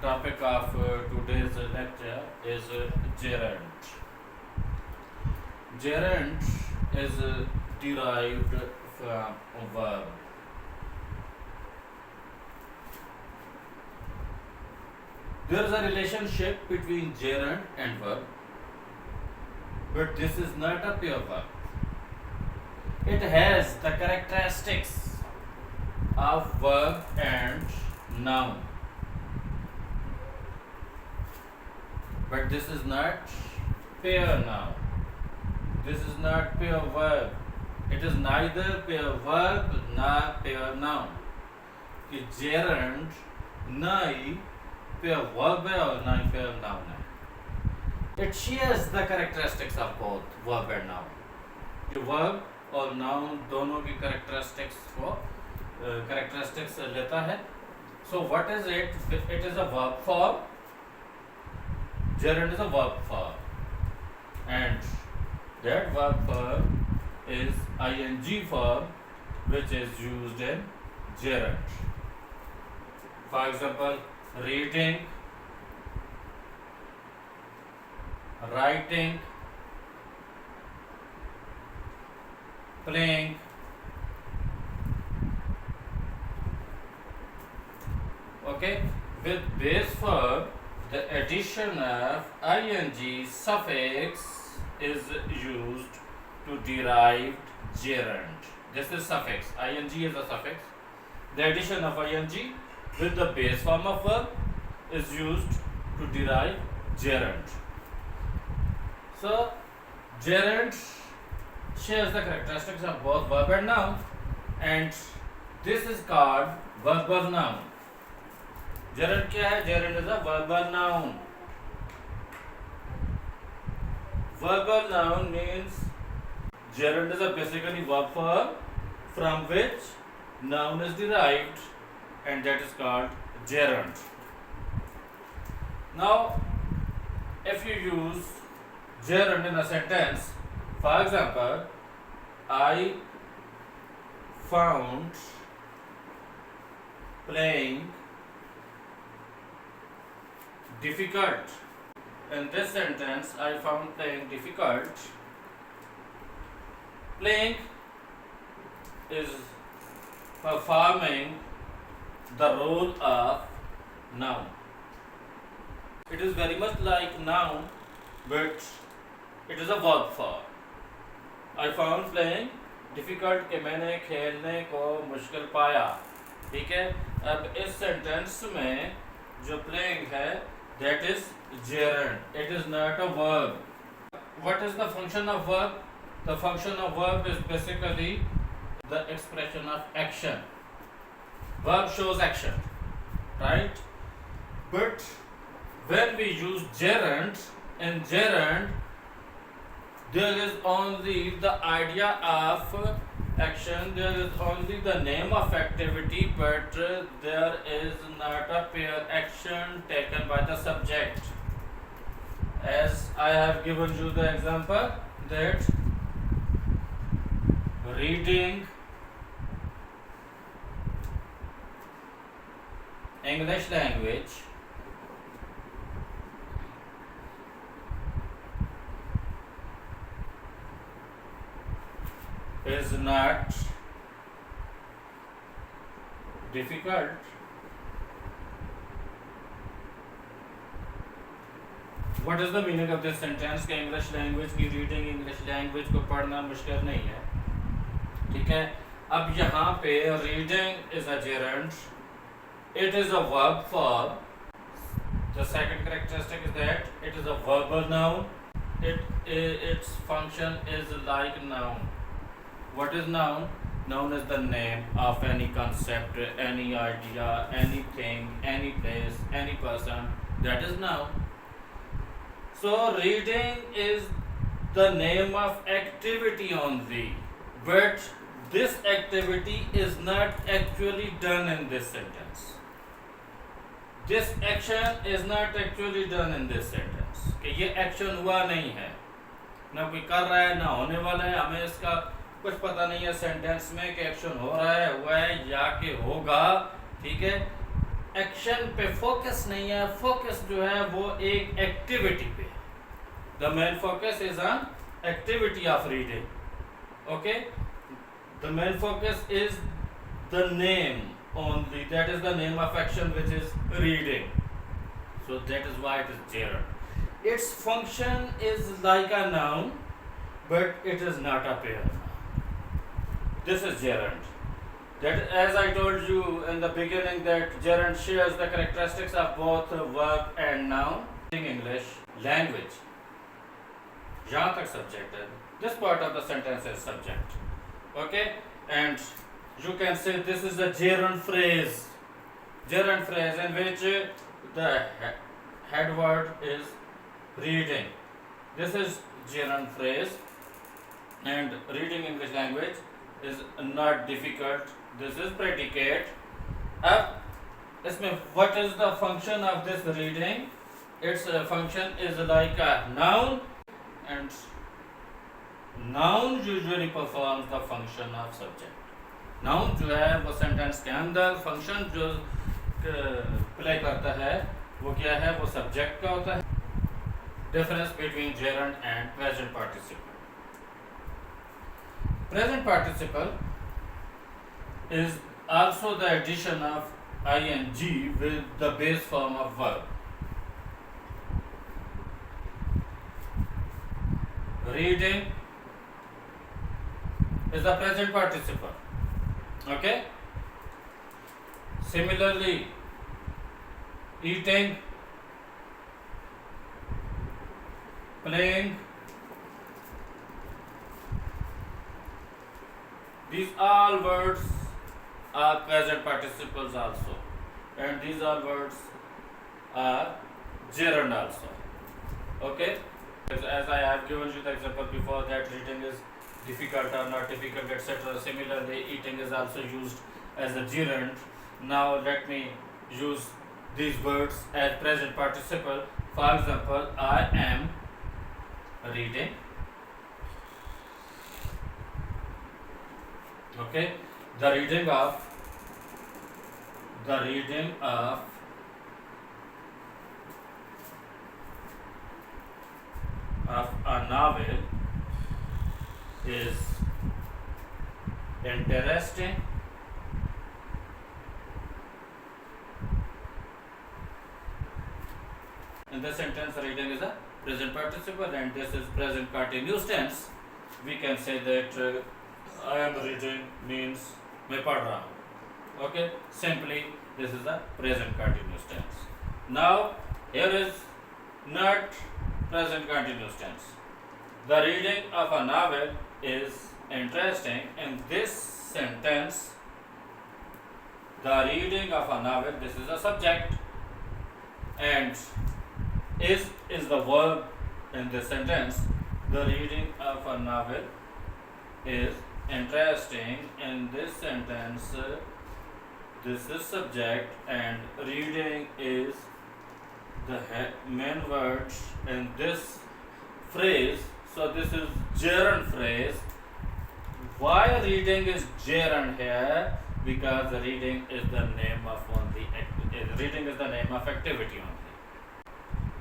topic of today's lecture is gerund. Gerund is derived from a verb. There is a relationship between gerund and verb, but this is not a pure verb. It has the characteristics of verb and noun, but this is not pure noun. This is not pure verb. It is neither pure verb nor pure noun. कि gerund ना ही pure verb है और ना ही pure noun है. It shares the characteristics of both verb and noun. कि verb और noun दोनों की characteristics लेता है. So what is it? It is a verb form. Gerund is a verb form, and that verb form is ing form, which is used in gerund. For example, reading, writing, playing, okay. With base verb, the addition of ing suffix is used to derive gerund. This is suffix. Ing is a suffix. The addition of ing with the base form of verb is used to derive gerund. So, gerund shares the characteristics of both verb and noun, and this is called verbal noun. Gerund क्या है? Gerund is a verbal noun. Verbal noun means gerund is a basically verb form from which noun is derived, and that is called gerund. Now, if you use gerund in a sentence, for example, I found playing difficult. In this sentence, I found playing difficult. Playing is performing the role of noun. It is very much like noun, but it is a verb form. I found playing difficult कि मैंने खेलने को मुश्किल पाया. ठीक है. अब इस सेंटेंस में जो playing है, that is gerund. It is not a verb. What is the function of verb? The function of verb is basically the expression of action. Verb shows action, right? But when we use gerund, in gerund, there is only the idea of action, there is only the name of activity, but there is not a pure action taken by the subject. As I have given you the example that reading English language is not difficult. What is the meaning of this sentence? कि English language की reading, English language को पढ़ना मुश्किल नहीं है. ठीक है. अब यहाँ पे reading is a gerund. It is a verb form. The second characteristic is that it is a verbal noun. Its function is like noun. What is noun? Noun is the name of any concept, any idea, anything, any place, any person. That is noun. So reading is the name of activity only, but this activity is not actually done in this sentence. This action is not actually done in this sentence. कि ये action हुआ नहीं है, ना कोई कर रहा है, ना होने वाला है. हमें इसका कुछ पता नहीं है सेंटेंस में कि एक्शन हो रहा है, हुआ है या कि होगा. ठीक है. एक्शन पे फोकस नहीं है, फोकस जो है वो एक एक्टिविटी पे। The main focus is on activity of reading. Okay, the main focus is the name only, that is the name of action which is reading, so that is why it is gerund. Its function is like a noun but it is not a pair. This is gerund. That, as I told you in the beginning, that gerund shares the characteristics of both verb and noun in English language. Jahan tak subject hai, this part of the sentence is subject. Okay, and you can say this is a gerund phrase in which the head word is reading. This is gerund phrase, and reading English language is not difficult. This is predicate. अब इसमें what is the function of this reading? Its function is like a noun, and noun usually performs the function of subject. Noun जो है वो sentence के अंदर function जो play करता है वो क्या है, वो सब्जेक्ट का होता है। Difference between gerund and present participle. Present participle is also the addition of I N G with the base form of verb. Reading is the present participle. Okay, similarly eating, playing, these all words are present participles also, and these all words are gerund also. Okay, as I have given you the example before, that reading is difficult or not difficult, etc. Similarly, eating is also used as a gerund. Now let me use these words as present participle. For example, I am reading. Okay, the reading of a novel is interesting. In this sentence, reading is a present participle, and this is present continuous tense. We can say that I am reading means मैं पढ़ रहा हूँ. Okay, simply this is a present continuous tense. Now here is not present continuous tense. The reading of a novel is interesting. In this sentence, the reading of a novel, this is a subject, and is the verb in this sentence. The reading of a novel is interesting. In this sentence, this is subject, and reading is the main word in this phrase. So this is gerund phrase. Why reading is gerund here? Because reading is the name of reading is the name of activity only.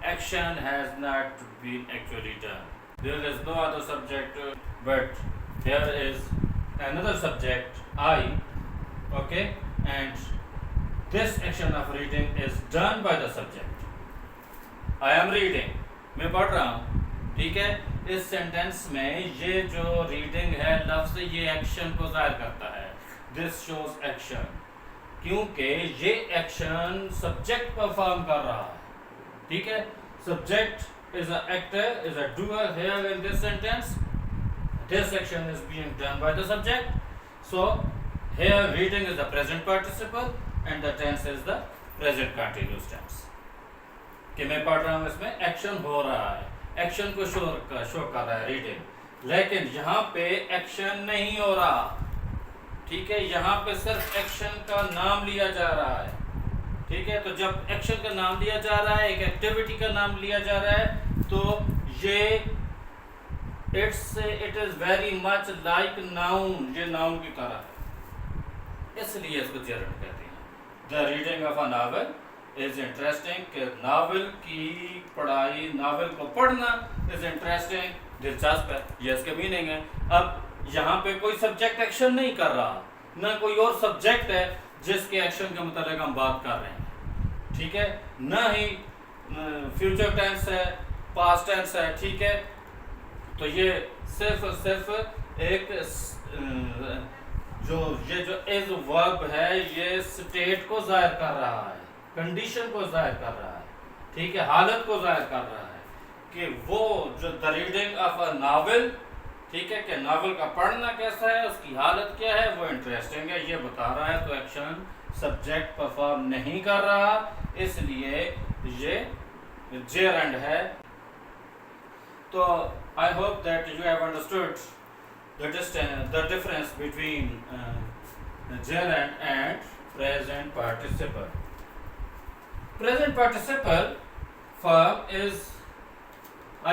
Action has not been actually done. There is no other subject, but here is another subject, I. Okay, and this action of reading is done by the subject. I am reading. मैं पढ़ रहा हूँ. ठीक है, इस sentence में ये जो रीडिंग है लफ्ज, ये एक्शन को जाहिर करता है. दिस शोज एक्शन, क्योंकि ये एक्शन सब्जेक्ट परफॉर्म कर रहा है. ठीक है, subject is a actor, is a doer here in this sentence. This action is being done by the subject. So here reading is the present participle and the tense is the present continuous tense. कि मैं पढ़ रहा हूँ, इसमें action हो रहा है, action को शो कर रहा है रीडिंग. लेकिन यहाँ पे एक्शन नहीं हो रहा. ठीक है, यहाँ पे सिर्फ एक्शन का नाम लिया जा रहा है. ठीक है, तो जब एक्शन का नाम लिया जा रहा है, एक एक्टिविटी का नाम लिया जा रहा है, तो ये it is very much like noun. ये नाउन की तरह है, इसलिए इसको जेरंड कहते हैं. The reading of a novel is interesting, कि नावल की पढ़ाई, नावल को पढ़ना इज इंटरेस्टिंग, दिलचस्प है, ये इसके मीनिंग है। अब यहाँ पे कोई सब्जेक्ट एक्शन नहीं कर रहा, ना कोई और सब्जेक्ट है जिसके एक्शन के मतलब हम बात कर रहे हैं, ठीक है, ना ही फ्यूचर टेंस है, पास्ट टेंस है, ठीक है। तो ये सिर्फ एक जो इज वर्ब है, ये स्टेट को जाहिर कर रहा है, कंडीशन को जाहिर कर रहा है, ठीक है, हालत को जाहिर कर रहा है कि वो जो the reading of a novel, ठीक है, कि नावल का पढ़ना कैसा है, उसकी हालत क्या है, वो इंटरेस्टिंग है, ये बता रहा है। तो एक्शन सब्जेक्ट परफॉर्म नहीं कर रहा, इसलिए ये जेरंड है। तो I hope that you have understood the difference between gerund and present participle. Present participle verb is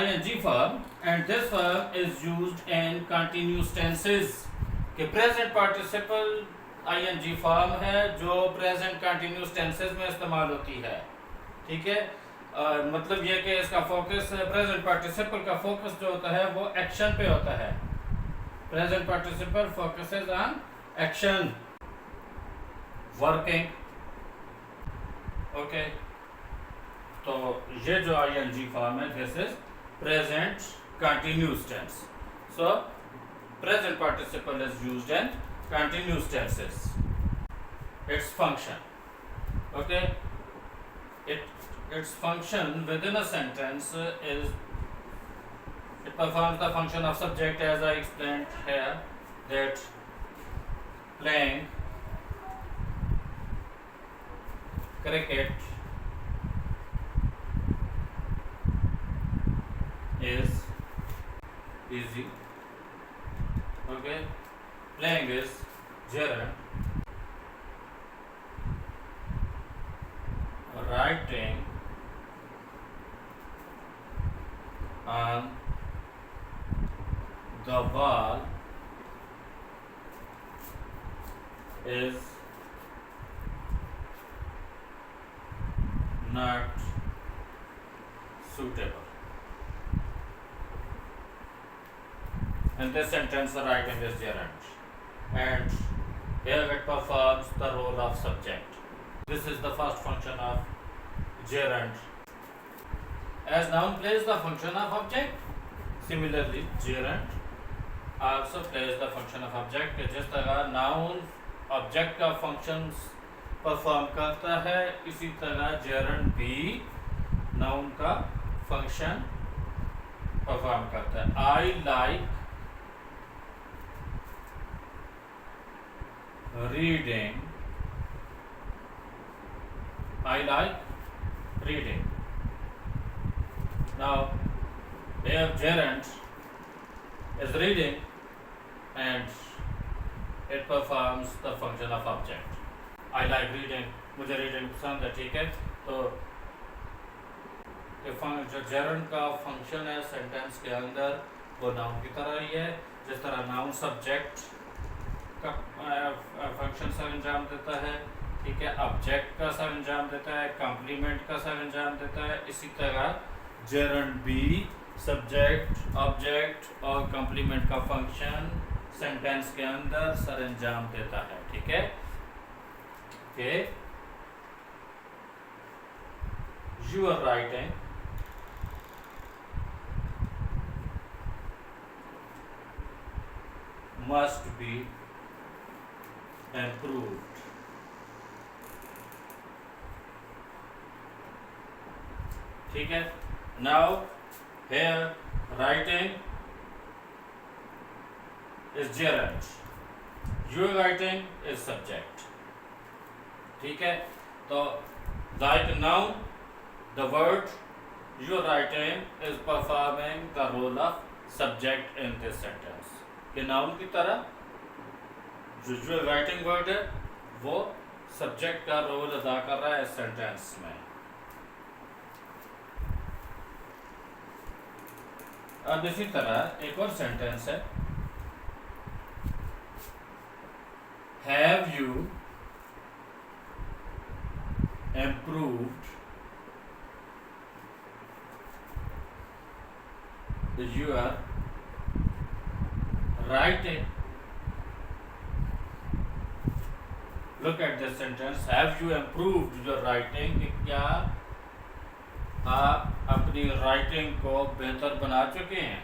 ing verb, and this verb is used in continuous tenses. कि present participle ing verb है जो present continuous tenses में इस्तेमाल होती है, ठीक है। मतलब ये कि इसका फोकस, प्रेजेंट पार्टिसिपल का फोकस जो होता है वो एक्शन पे होता है। Present participle focuses on action, working, okay। तो ये जो ing form है, this is present continuous tense. So present participle is used in continuous tenses. Its function, okay, its function within a sentence is, it performs the function of subject, as I explained here, that playing cricket is easy, okay, playing is gerund, writing on the wall is not suitable. In this sentence, the writing is gerund, and here it performs the role of subject. This is the first function of gerund. As noun plays the function of object, similarly gerund also plays the function of object। जिस तरह noun object का function perform करता है, इसी तरह gerund भी noun का function perform करता है। I like reading, I like reading. Now here gerund is reading and it performs the function of object. I like reading, मुझे रीडिंग पसंद है, ठीक है। तो जो gerund का फंक्शन है सेंटेंस के अंदर, वो नाउन की तरह ही है। जिस तरह नाउन सब्जेक्ट का फंक्शन सर अंजाम देता है, ठीक है, ऑब्जेक्ट का सर अंजाम देता है, कॉम्प्लीमेंट का सर अंजाम देता है, इसी तरह gerund भी सब्जेक्ट, ऑब्जेक्ट और कॉम्प्लीमेंट का फंक्शन सेंटेंस के अंदर सर अंजाम देता है, ठीक है। कि you are writing must be improved, ठीक है। Now here writing is gerund, your writing is subject, ठीक है। तो like noun, the word your writing is performing the role of subject in this sentence। कि नाउन की तरह जो your writing word है वो सब्जेक्ट का रोल अदा कर रहा है इस सेंटेंस में। अब इसी तरह एक और सेंटेंस है, have you improved your writing. Look at this sentence. Have you improved your writing? कि क्या आप अपनी राइटिंग को बेहतर बना चुके हैं?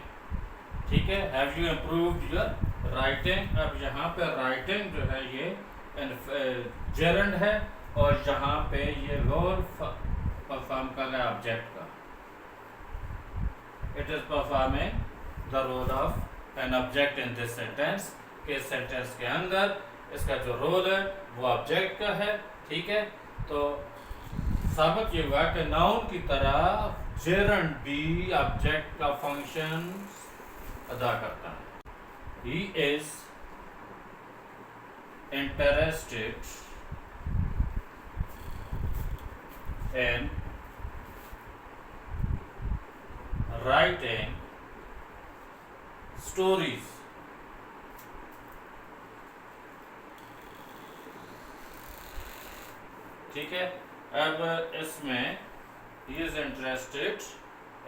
ठीक है, have you improved your writing. अब यहाँ पे राइटिंग जो है ये जेरंड है और यहाँ पे ये रोल परफॉर्म कर रहा है ऑब्जेक्ट का. It is performing the role of an object in this sentence. के सेंटेंस के अंदर इसका जो रोल है वो ऑब्जेक्ट का है. ठीक है, तो साबित ये हुआ कि नाउन की तरह जेरंड भी ऑब्जेक्ट का फंक्शन अदा करता है. He is interested in writing stories. ठीक है, अब इसमें he is interested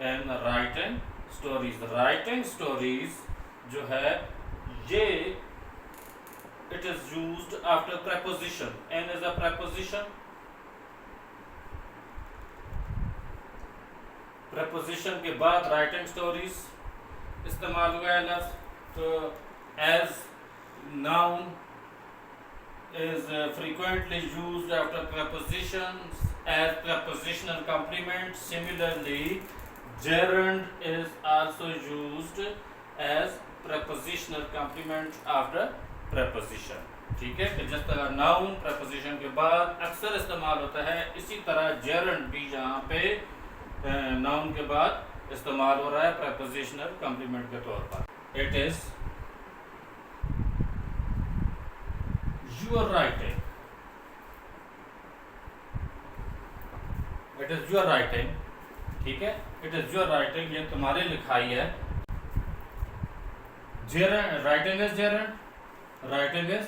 in writing stories. Writing stories जो है ये it is used after preposition. N is a preposition. Preposition के बाद writing stories इस्तेमाल हुआ है लफ्ज़. तो as noun is frequently used after prepositions as prepositional complement. Similarly, gerund is also used as prepositional complement after preposition. ठीक है, जिस तरह noun preposition के बाद अक्सर इस्तेमाल होता है, इसी तरह gerund भी यहाँ पे noun के बाद इस्तेमाल हो रहा है prepositional complement के तौर पर. It is your writing. It is your writing. ठीक है, it is your writing, ये तुम्हारी लिखाई है. Gerund, writing is gerund. Writing is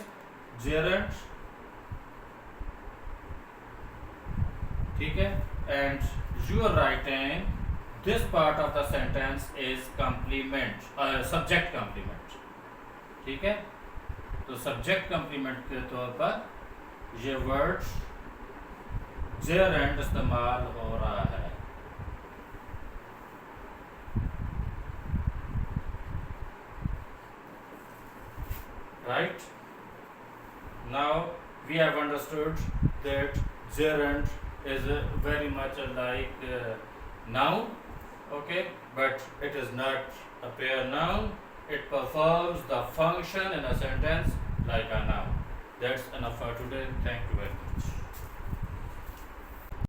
gerund. ठीक है, and your writing, this part of the sentence is complement, subject complement. ठीक है, तो सब्जेक्ट कम्प्लीमेंट के तौर पर ये वर्ड जेरंड इस्तेमाल हो रहा है. Right? Now we have understood that gerund is very much like noun, okay, but it is not a pair noun. It performs the function in a sentence like a noun. That's enough for today. Thank you very much.